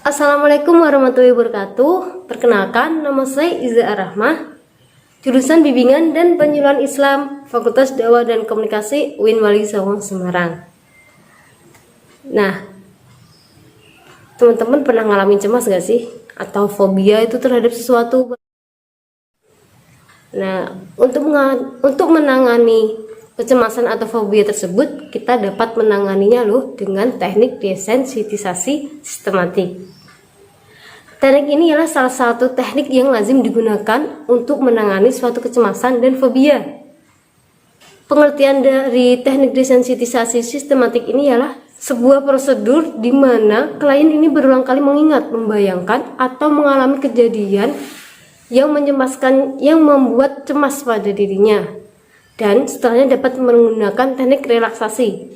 Assalamualaikum warahmatullahi wabarakatuh. Perkenalkan, nama saya Iza Ar-Rahmah, jurusan Bimbingan dan Penyuluhan Islam, Fakultas Dakwah dan Komunikasi UIN Wali Songo Semarang. Nah, teman-teman pernah ngalamin cemas gak sih? Atau fobia itu terhadap sesuatu? Nah, untuk menangani kecemasan atau fobia tersebut, kita dapat menanganinya loh dengan teknik desensitisasi sistematik. Teknik ini adalah salah satu teknik yang lazim digunakan untuk menangani suatu kecemasan dan fobia. Pengertian dari teknik desensitisasi sistematik ini ialah sebuah prosedur di mana klien ini berulang kali mengingat, membayangkan, atau mengalami kejadian yang mencemaskan yang membuat cemas pada dirinya, dan setelahnya dapat menggunakan teknik relaksasi.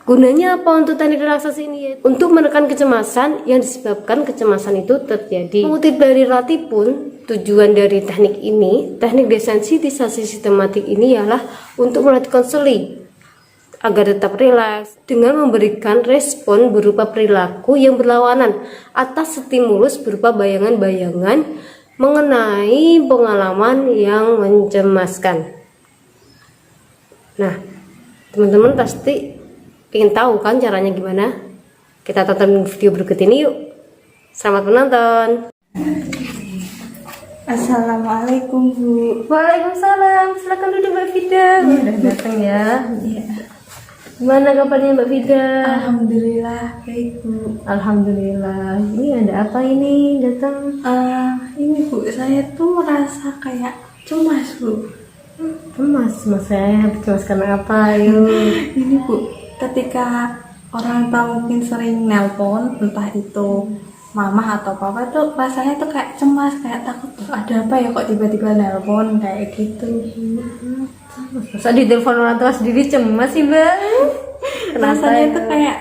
Gunanya apa untuk teknik relaksasi ini? Untuk menekan kecemasan yang disebabkan kecemasan itu terjadi. Mengutip dari Rati pun, tujuan dari teknik ini, teknik desensitisasi sistematik ini ialah untuk melatih konseling agar tetap rileks dengan memberikan respon berupa perilaku yang berlawanan atas stimulus berupa bayangan-bayangan mengenai pengalaman yang mencemaskan. Nah, teman-teman pasti ingin tahu kan caranya gimana? Kita tonton video berikut ini yuk. Selamat menonton. Assalamualaikum Bu. Waalaikumsalam. Silakan duduk Mbak Vida. Udah datang ya. Iya. Gimana kabarnya Mbak Vida? Alhamdulillah baik Bu. Alhamdulillah. Ini ada apa ini datang? Ini Bu, saya tuh merasa kayak cemas Bu. Cemas, saya cemas karena apa? Yuk. Ini Bu, ketika orang tua mungkin sering nelpon, entah itu mama atau papa tuh rasanya tuh kayak cemas, kayak takut ada apa ya kok tiba-tiba nelpon kayak gitu. Masa di telepon orang tua sendiri cemas sih Bang? Rasanya tuh kayak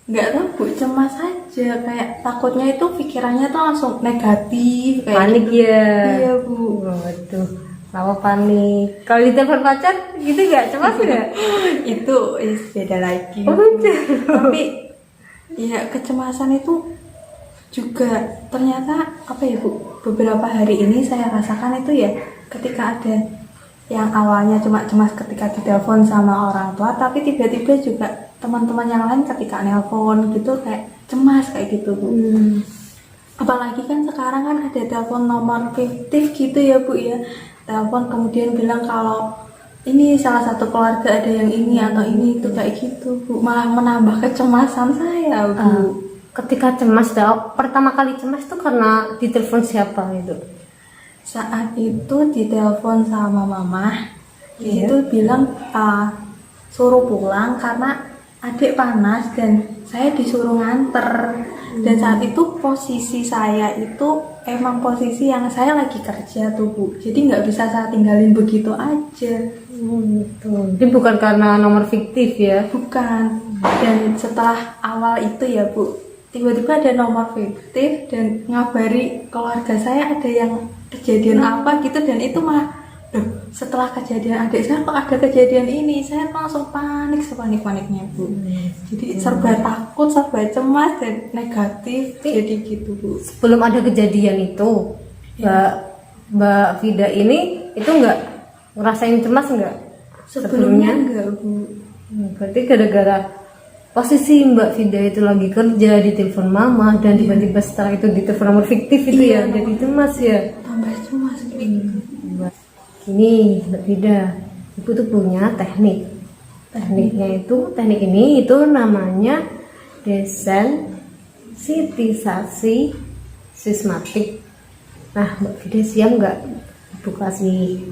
nggak tahu Bu, cemas aja, kayak takutnya itu pikirannya tuh langsung negatif kayak panik gitu. ya? Iya Bu. Waduh, apa panik? Kalau di telepon pacar gitu nggak cemas nggak? Itu beda lagi. Oh, beda. Tapi ya kecemasan itu juga ternyata apa ya Bu, beberapa hari ini saya rasakan itu ya, ketika ada yang awalnya cuma cemas ketika ditelepon sama orang tua, tapi tiba-tiba juga teman-teman yang lain ketika nelpon gitu kayak cemas kayak gitu Bu. Apalagi kan sekarang kan ada telepon nomor fiktif gitu ya Bu ya, telepon kemudian bilang kalau ini salah satu keluarga ada yang ini atau ini itu kayak gitu Bu, malah menambah kecemasan saya Bu. Ketika cemas, pertama kali cemas tuh karena ditelepon siapa itu? Saat itu ditelepon sama mama, Iya. itu bilang suruh pulang karena adik panas dan saya disuruh nganter. Dan saat itu posisi saya itu emang posisi yang saya lagi kerja tuh Bu, jadi nggak bisa saya tinggalin begitu aja. Gitu. Jadi bukan karena nomor fiktif ya? Bukan. Dan setelah awal itu ya Bu, tiba-tiba ada nomor fiktif dan ngabari keluarga saya ada yang kejadian apa gitu, dan itu mah setelah kejadian adik saya kok ada kejadian ini, saya langsung panik sepanik-paniknya Bu. Jadi serba takut, serba cemas dan negatif, jadi gitu Bu. Sebelum ada kejadian itu, Mbak Vida ini itu nggak ngerasain cemas nggak? Sebelumnya enggak Bu. Berarti gara-gara posisi Mbak Vida itu lagi kerja, di telepon mama, dan tiba-tiba setelah itu di telepon nomor fiktif itu ya, jadi cemas ya. Tambah cemas kayak gitu. Gini Mbak Vida, Ibu tuh punya teknik. Teknik ini itu namanya desensitisasi sistematik. Nah, Mbak Vida siap nggak Ibu kasih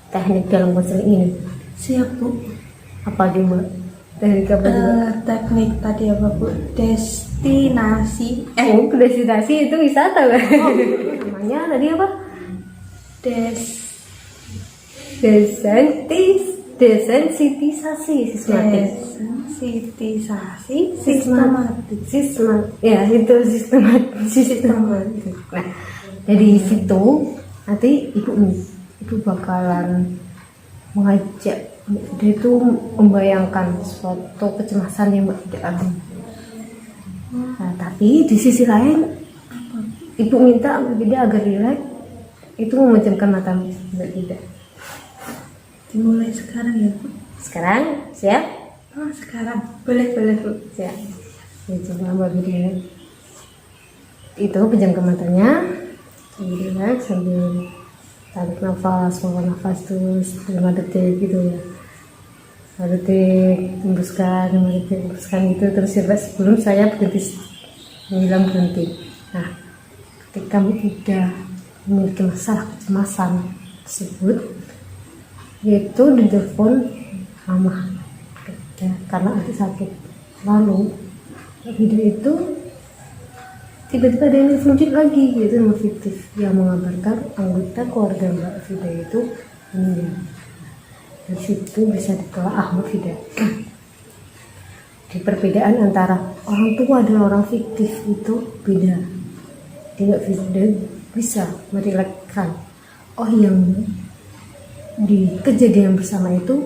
teknik dalam konseling ini? Siap Bu. Apa coba? Teknik apa juga? Teknik tadi apa Bu? Destinasi. Destinasi itu wisata kan? Namanya tadi apa? Desensitisasi sistematik. Desensitisasi sistematik. Ya itu sistematik. Nah, dari situ nanti ibu bakalan mengajak dia itu membayangkan suatu kecemasan yang tidak alami. Nah, Tapi di sisi lain, ibu minta Mbak Vida agar rileks, itu memejamkan mata Mbak Vida. Dimulai sekarang ya Bu. Sekarang siap? Oh sekarang boleh Bu. Siap. Ya, coba Mbak Vida itu pejamkan matanya, sambil rileks, sambil tarik nafas, buang nafas terus 5 detik gitu ya. 5 detik hembuskan, 5 detik hembuskan gitu terus rileks sebelum saya bilang berhenti. Nah, ketika tidak memiliki masalah kecemasan tersebut, yaitu di telepon mama ya, karena adik sakit. Lalu video itu tiba-tiba ada yang muncul lagi, yaitu nomor fiktif yang mengabarkan anggota keluarga Mbak Vida itu meninggal. Dari situ bisa ditelaah Mbak Vida di perbedaan antara orang tua dan orang fiktif itu beda. Jadi Mbak Vida bisa merelakan, oh yang di kejadian bersama itu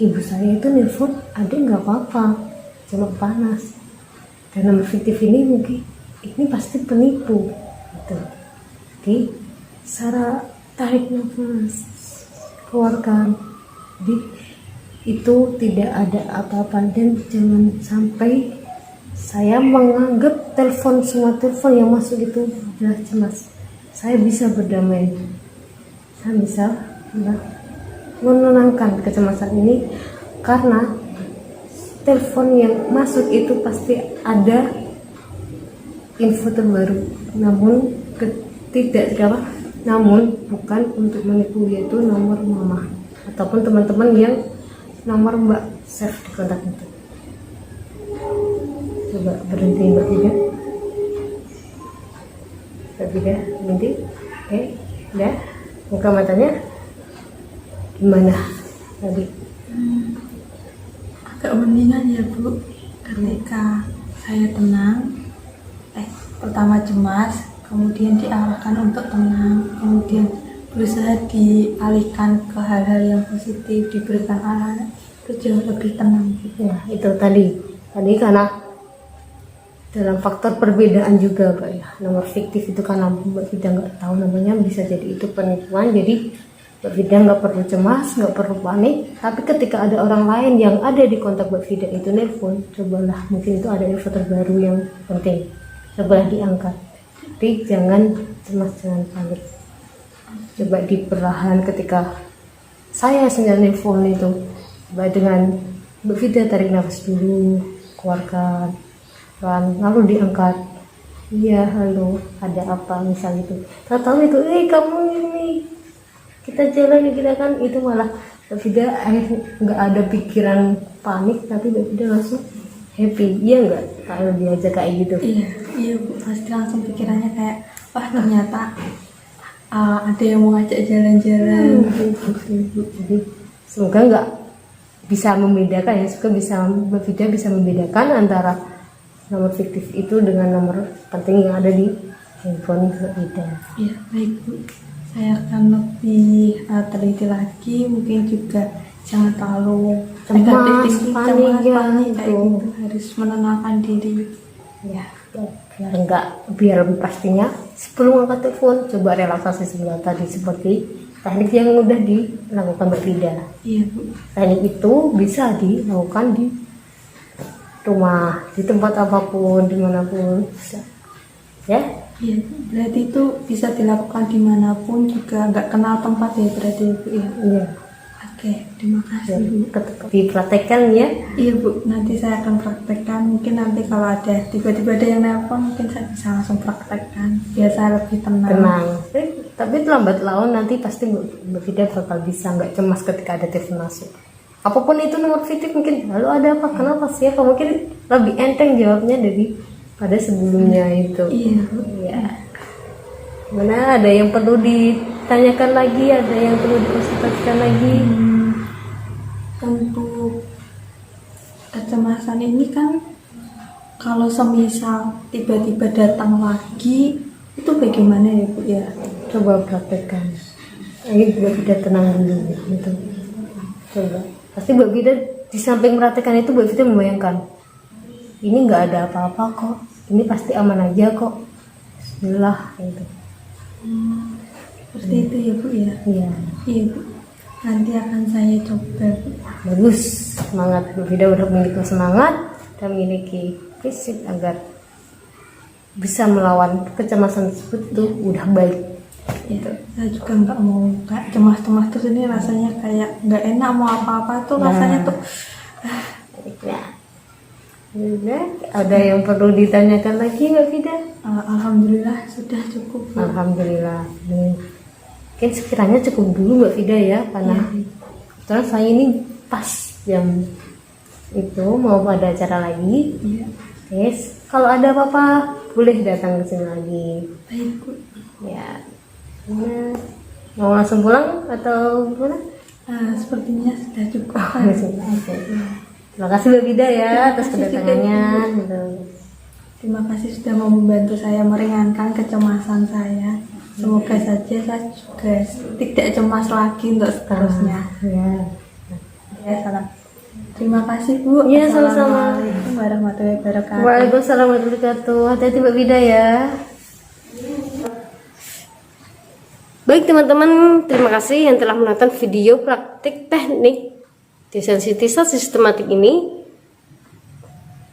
ibu saya itu nelfon adik nggak apa-apa, cuma panas. Dan nomor fiktif ini mungkin ini pasti penipu gitu. Oke, cara tarik nafas, keluarkan. Jadi itu tidak ada apa-apa, dan jangan sampai saya menganggap semua telepon yang masuk itu adalah cemas. Saya bisa berdamai, saya bisa menenangkan kecemasan ini, karena telepon yang masuk itu pasti ada info terbaru, namun namun bukan untuk menipu, yaitu nomor mama ataupun teman-teman yang nomor Mbak save di kontak itu. Coba berhenti Mbak Vida. Mbak Vida berhenti. Oke, udah buka matanya. Gimana tadi? Agak mendingan ya Bu, ketika saya tenang. Pertama cemas, kemudian diarahkan untuk tenang, kemudian berusaha dialihkan ke hal-hal yang positif, diberikan arahan, itu jauh lebih tenang. Ya, itu tadi karena dalam faktor perbedaan juga Mbak ya. Nomor fiktif itu karena Mbak Vida nggak tahu namanya, bisa jadi itu penipuan. Jadi Mbak Vida nggak perlu cemas, nggak perlu panik. Tapi ketika ada orang lain yang ada di kontak Mbak Vida itu nelpon, cobalah, mungkin itu ada info terbaru yang penting, cobalah diangkat. Tapi jangan cemas, jangan panik. Coba diperlahan. Ketika saya sedang nelpon itu, coba dengan Mbak Vida tarik nafas dulu, keluarkan, lalu diangkat. Iya, halo, ada apa misal itu. Tahu itu, kamu ini, kita jalan, kita kan, itu malah Mbak Vida nggak ada pikiran panik, tapi Mbak Vida langsung happy. Iya nggak kalau diajak kayak gitu? Iya Bu, pasti langsung pikirannya kayak, wah ternyata ada yang mau ngajak jalan-jalan. Jadi semoga nggak bisa membedakan ya, semoga Mbak Vida bisa membedakan antara nomor fiktif itu dengan nomor penting yang ada di handphone Mbak Vida. Iya baik Bu, saya akan lebih teliti lagi, mungkin juga jangan terlalu cemas, panik kayak gitu, harus menenangkan diri ya, biar lebih pastinya sebelum angkat telepon coba relaksasi sebentar tadi, seperti teknik yang mudah dilakukan Mbak Vida. Iya Bu, teknik itu bisa dilakukan di rumah, di tempat apapun, dimanapun bisa ya. Iya Bu, berarti itu bisa dilakukan dimanapun juga, nggak kenal tempat ya berarti Bu ya. Iya. Oke, terima kasih Bu. Dipraktekkan ya. Iya Bu, nanti saya akan praktekkan. Mungkin nanti kalau ada tiba-tiba ada yang nelpon, mungkin saya bisa langsung praktekkan biar saya lebih tenang. Tapi lambat laun nanti pasti Mbak Vida bakal bisa nggak cemas ketika ada telepon masuk. Apapun itu nomor fiktif, mungkin lalu ada apa, kenapa sih, apa mungkin lebih enteng jawabnya daripada sebelumnya itu. Iya Bu. Iya. Mana ada yang perlu ditanyakan lagi, ada yang perlu dikonsultasikan lagi? Untuk kecemasan ini kan, kalau semisal tiba-tiba datang lagi, itu bagaimana ya Bu ya? Coba praktekkan. Ini Mbak Vida tenang dulu gitu. Coba. Pasti Mbak Vida di samping mempraktekkan itu, Mbak Vida membayangkan ini nggak ada apa-apa kok. ini pasti aman aja kok. Bismillah gitu. Seperti itu ya Bu ya. Iya, Iya Bu. Nanti akan saya coba Bu. bagus. Semangat Bu Fida udah memiliki semangat dan memiliki fisik agar bisa melawan kecemasan tersebut tuh udah baik. Ya, saya juga nggak mau kayak cemas-cemas terus, ini rasanya kayak nggak enak mau apa-apa tuh, Nah. rasanya tuh Ya. Udah, ada yang perlu ditanyakan lagi Mbak Fida? alhamdulillah sudah cukup Bu. Alhamdulillah. Mungkin sekiranya cukup dulu Mbak Fida ya, karena terus saya ini pas jam itu mau ada acara lagi. Iya. Yes, kalau ada apa-apa boleh datang ke sini lagi. Baik Bu. Ya, gimana? Mau langsung pulang atau gimana? Sepertinya sudah cukup. Oke. Terima kasih Mbak Fida ya atas kedatangannya. Gitu. Terima kasih sudah mau membantu saya meringankan kecemasan saya. Semoga saja saya juga tidak cemas lagi untuk seterusnya. Ya. Ya, salam. Terima kasih Bu. Iya, sama-sama. Assalamualaikum warahmatullahi wabarakatuh. Waalaikumsalam warahmatullahi wabarakatuh. Hati-hati Mbak Fida ya. Baik teman-teman, terima kasih yang telah menonton video praktik teknik desensitisasi sistematik ini.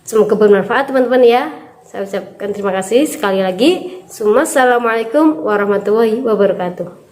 Semoga bermanfaat teman-teman ya. Saya ucapkan terima kasih sekali lagi. Assalamualaikum warahmatullahi wabarakatuh.